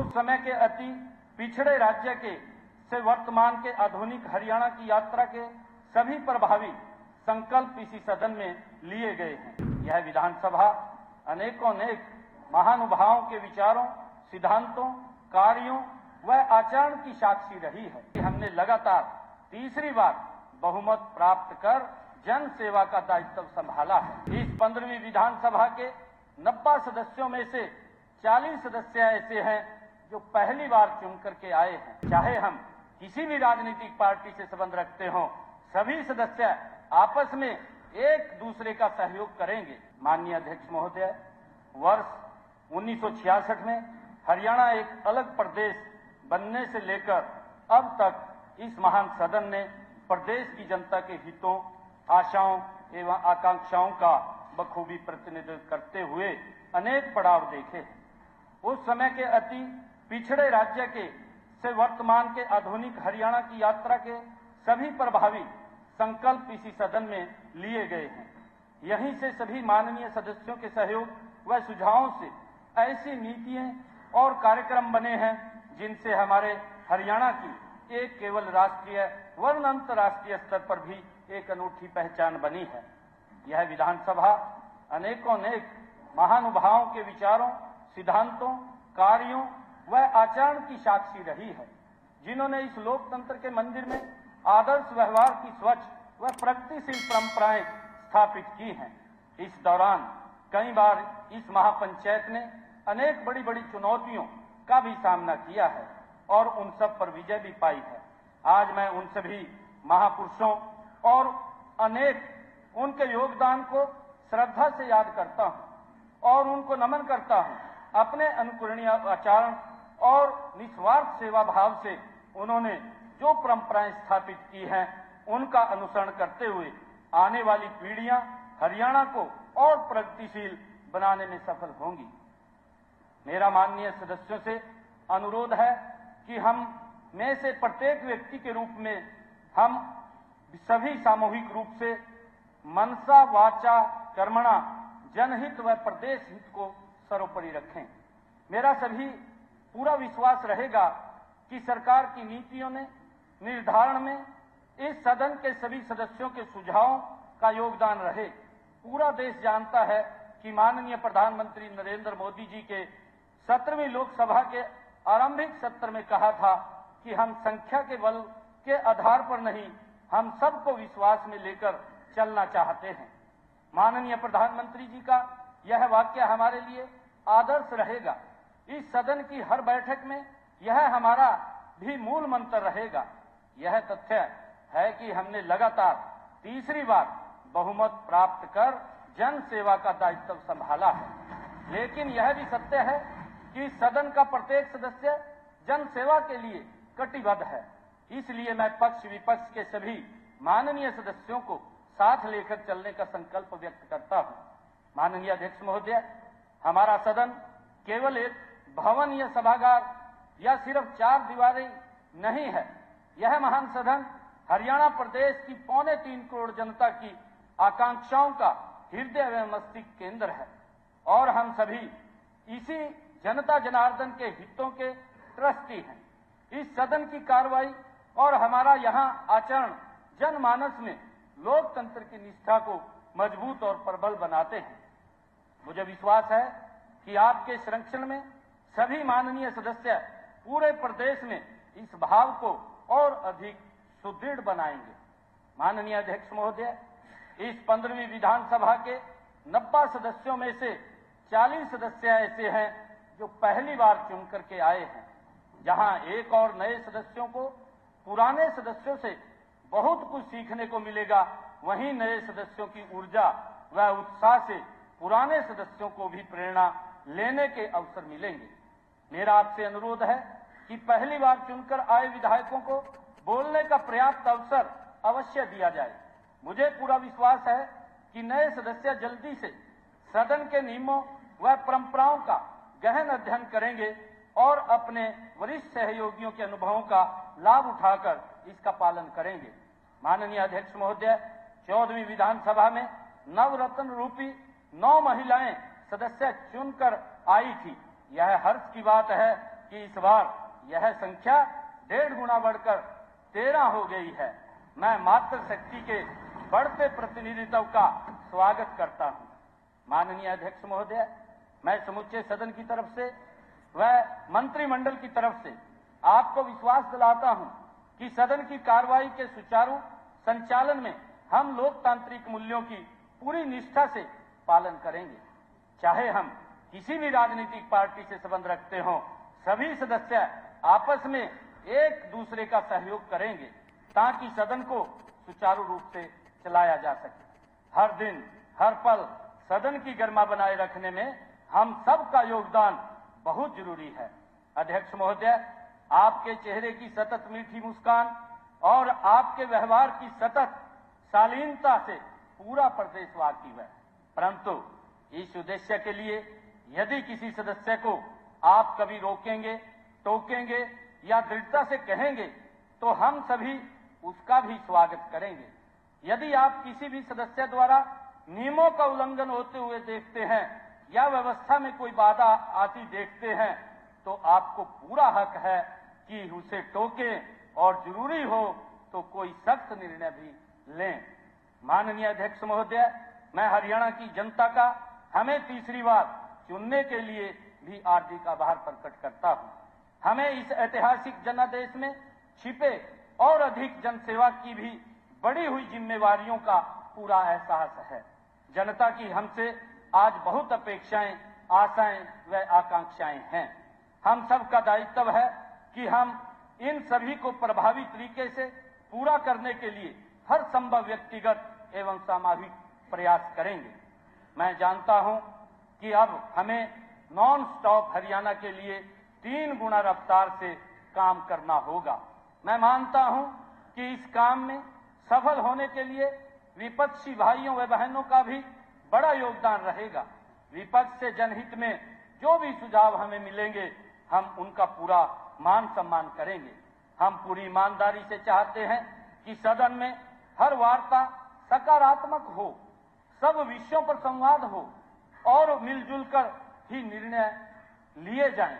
उस समय के अति पिछड़े राज्य के से वर्तमान के आधुनिक हरियाणा की यात्रा के सभी प्रभावी संकल्प इसी सदन में लिए गए हैं। यह विधानसभा अनेकों महानुभावों के विचारों, सिद्धांतों, कार्यों व आचरण की साक्षी रही है। हमने लगातार तीसरी बार बहुमत प्राप्त कर जन सेवा का दायित्व संभाला है। इस 15वीं विधानसभा के 90 सदस्यों में से 40 सदस्य ऐसे हैं जो पहली बार चुन करके आए हैं। चाहे हम किसी भी राजनीतिक पार्टी से संबंध रखते हों, सभी सदस्य आपस में एक दूसरे का सहयोग करेंगे। माननीय अध्यक्ष महोदय, वर्ष 1966 में हरियाणा एक अलग प्रदेश बनने से लेकर अब तक इस महान सदन ने प्रदेश की जनता के हितों, आशाओं एवं आकांक्षाओं का बखूबी प्रतिनिधित्व करते हुए अनेक पड़ाव देखे। उस समय के अति पिछड़े राज्य के से वर्तमान के आधुनिक हरियाणा की यात्रा के सभी प्रभावी संकल्प इसी सदन में लिए गए हैं। यहीं से सभी माननीय सदस्यों के सहयोग व सुझावों से ऐसी नीतियां और कार्यक्रम बने हैं जिनसे हमारे हरियाणा की एक केवल राष्ट्रीय वरन अंतर्राष्ट्रीय स्तर पर भी एक अनूठी पहचान बनी है। यह विधानसभा अनेकों महानुभावों के विचारों, सिद्धांतों, कार्यों व आचरण की साक्षी रही है, जिन्होंने इस लोकतंत्र के मंदिर में आदर्श व्यवहार की स्वच्छ व प्रगतिशील परंपराएं स्थापित की हैं। इस दौरान कई बार इस महापंचायत ने अनेक बड़ी बड़ी चुनौतियों का भी सामना किया है और उन सब पर विजय भी पाई है। आज मैं उन सभी महापुरुषों और उनके योगदान को श्रद्धा से याद करता हूं और उनको नमन करता हूं। अपने अनुकरणीय आचरण और निस्वार्थ सेवा भाव से उन्होंने जो परंपराएं स्थापित की हैं, उनका अनुसरण करते हुए आने वाली पीढ़ियां हरियाणा को और प्रगतिशील बनाने में सफल होंगी। मेरा माननीय सदस्यों से अनुरोध है कि हम में से प्रत्येक व्यक्ति के रूप में हम सभी सामूहिक रूप से मनसा वाचा कर्मणा जनहित व प्रदेश हित को सर्वोपरि रखें। मेरा सभी पूरा विश्वास रहेगा कि सरकार की नीतियों ने निर्धारण में इस सदन के सभी सदस्यों के सुझावों का योगदान रहे। पूरा देश जानता है कि माननीय प्रधानमंत्री नरेंद्र मोदी जी के 17वीं लोकसभा के आरंभिक सत्र में कहा था कि हम संख्या के बल के आधार पर नहीं, हम सबको विश्वास में लेकर चलना चाहते हैं। माननीय प्रधानमंत्री जी का यह वाक्य हमारे लिए आदर्श रहेगा। इस सदन की हर बैठक में यह हमारा भी मूल मंत्र रहेगा। यह तथ्य है कि हमने लगातार तीसरी बार बहुमत प्राप्त कर जन सेवा का दायित्व संभाला है, लेकिन यह भी सत्य है कि सदन का प्रत्येक सदस्य जन सेवा के लिए कटिबद्ध है। इसलिए मैं पक्ष विपक्ष के सभी माननीय सदस्यों को साथ लेकर चलने का संकल्प व्यक्त करता हूं। माननीय अध्यक्ष महोदय, हमारा सदन केवल एक भवन या सभागार या सिर्फ 4 दीवारें नहीं है। यह महान सदन हरियाणा प्रदेश की 3.25 करोड़ जनता की आकांक्षाओं का हृदय एवं मस्तिष्क केंद्र है और हम सभी इसी जनता जनार्दन के हितों के ट्रस्टी हैं। इस सदन की कार्रवाई और हमारा यहाँ आचरण जनमानस में लोकतंत्र की निष्ठा को मजबूत और प्रबल बनाते हैं। मुझे विश्वास है कि आपके संरक्षण में सभी माननीय सदस्य पूरे प्रदेश में इस भाव को और अधिक सुदृढ़ बनाएंगे। माननीय अध्यक्ष महोदय, इस 15वीं विधानसभा के 90 सदस्यों में से 40 सदस्य ऐसे हैं जो पहली बार चुन करके आए हैं। जहां एक और नए सदस्यों को पुराने सदस्यों से बहुत कुछ सीखने को मिलेगा, वहीं नए सदस्यों की ऊर्जा व उत्साह से पुराने सदस्यों को भी प्रेरणा लेने के अवसर मिलेंगे। मेरा आपसे अनुरोध है कि पहली बार चुनकर आए विधायकों को बोलने का पर्याप्त अवसर अवश्य दिया जाए। मुझे पूरा विश्वास है कि नए सदस्य जल्दी से सदन के नियमों व परंपराओं का गहन अध्ययन करेंगे और अपने वरिष्ठ सहयोगियों के अनुभवों का लाभ उठाकर इसका पालन करेंगे। माननीय अध्यक्ष महोदय, 14वीं विधानसभा में नवरत्न रूपी 9 महिलाएं सदस्य चुनकर आई थी। यह हर्ष की बात है कि इस बार यह संख्या 1.5 गुना बढ़कर 13 हो गई है। मैं मातृशक्ति के बढ़ते प्रतिनिधित्व का स्वागत करता हूं। माननीय अध्यक्ष महोदय, मैं समूचे सदन की तरफ से व मंत्रिमंडल की तरफ से आपको विश्वास दिलाता हूं कि सदन की कार्रवाई के सुचारू संचालन में हम लोकतांत्रिक मूल्यों की पूरी निष्ठा से पालन करेंगे। चाहे हम किसी भी राजनीतिक पार्टी से संबंध रखते हों, सभी सदस्य आपस में एक दूसरे का सहयोग करेंगे ताकि सदन को सुचारू रूप से चलाया जा सके। हर दिन हर पल सदन की गरिमा बनाए रखने में हम सबका योगदान बहुत जरूरी है। अध्यक्ष महोदय, आपके चेहरे की सतत मीठी मुस्कान और आपके व्यवहार की सतत शालीनता से पूरा प्रदेश वाकिफ है, परंतु इस उद्देश्य के लिए यदि किसी सदस्य को आप कभी रोकेंगे, टोकेंगे या दृढ़ता से कहेंगे तो हम सभी उसका भी स्वागत करेंगे। यदि आप किसी भी सदस्य द्वारा नियमों का उल्लंघन होते हुए देखते हैं या व्यवस्था में कोई बाधा आती देखते हैं तो आपको पूरा हक है कि उसे टोकें और जरूरी हो तो कोई सख्त निर्णय भी लें। माननीय अध्यक्ष महोदय, मैं हरियाणा की जनता का हमें तीसरी बार चुनने के लिए भी हार्दिक आभार प्रकट करता हूं। हमें इस ऐतिहासिक जनादेश में छिपे और अधिक जनसेवा की भी बढ़ी हुई जिम्मेवारियों का पूरा एहसास है। जनता की हमसे आज बहुत अपेक्षाएं, आशाएं व आकांक्षाएं हैं। हम सबका दायित्व है कि हम इन सभी को प्रभावी तरीके से पूरा करने के लिए हर संभव व्यक्तिगत एवं सामाजिक प्रयास करेंगे। मैं जानता हूं कि अब हमें नॉन स्टॉप हरियाणा के लिए 3 गुना रफ्तार से काम करना होगा। मैं मानता हूं कि इस काम में सफल होने के लिए विपक्षी भाइयों व बहनों का भी बड़ा योगदान रहेगा। विपक्ष से जनहित में जो भी सुझाव हमें मिलेंगे हम उनका पूरा मान सम्मान करेंगे। हम पूरी ईमानदारी से चाहते हैं कि सदन में हर वार्ता सकारात्मक हो, सब विषयों पर संवाद हो और मिलजुल कर ही निर्णय लिए जाएं।